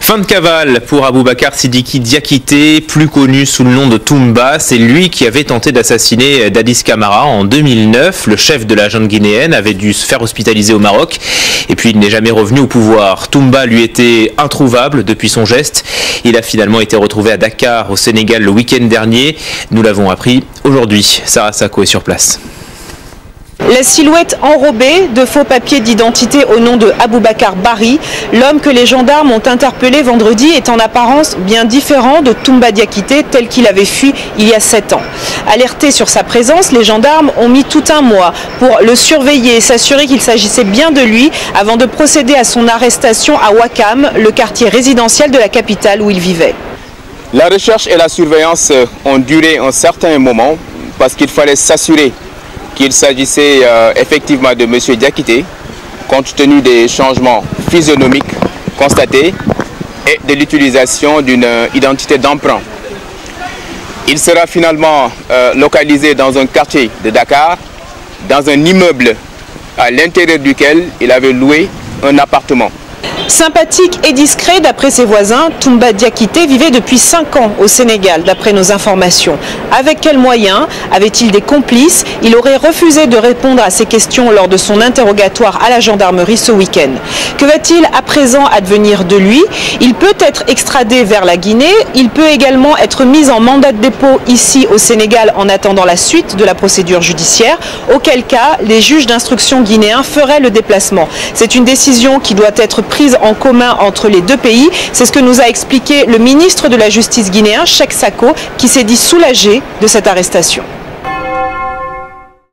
Fin de cavale pour Aboubacar Sidiki Diakité, plus connu sous le nom de Toumba. C'est lui qui avait tenté d'assassiner Dadis Camara en 2009. Le chef de la junte guinéenne avait dû se faire hospitaliser au Maroc. Et puis il n'est jamais revenu au pouvoir. Toumba lui était introuvable depuis son geste. Il a finalement été retrouvé à Dakar, au Sénégal, le week-end dernier. Nous l'avons appris aujourd'hui. Sarah Sako est sur place. La silhouette enrobée de faux papiers d'identité au nom de Aboubacar Bari, l'homme que les gendarmes ont interpellé vendredi est en apparence bien différent de Toumba Diakité tel qu'il avait fui il y a 7 ans. Alertés sur sa présence, les gendarmes ont mis tout un mois pour le surveiller et s'assurer qu'il s'agissait bien de lui avant de procéder à son arrestation à Ouakam, le quartier résidentiel de la capitale où il vivait. La recherche et la surveillance ont duré un certain moment parce qu'il fallait s'assurer qu'il s'agissait effectivement de M. Diakité, compte tenu des changements physionomiques constatés et de l'utilisation d'une identité d'emprunt. Il sera finalement localisé dans un quartier de Dakar, dans un immeuble à l'intérieur duquel il avait loué un appartement. Sympathique et discret d'après ses voisins, Toumba Diakité vivait depuis 5 ans au Sénégal, d'après nos informations. Avec quels moyens? Avait-il des complices? Il aurait refusé de répondre à ces questions lors de son interrogatoire à la gendarmerie ce week-end. Que va-t-il à présent advenir de lui? Il peut être extradé vers la Guinée, il peut également être mis en mandat de dépôt ici au Sénégal en attendant la suite de la procédure judiciaire, auquel cas les juges d'instruction guinéens feraient le déplacement. C'est une décision qui doit être prise en commun entre les deux pays. C'est ce que nous a expliqué le ministre de la Justice guinéen, Cheikh Sako, qui s'est dit soulagé de cette arrestation.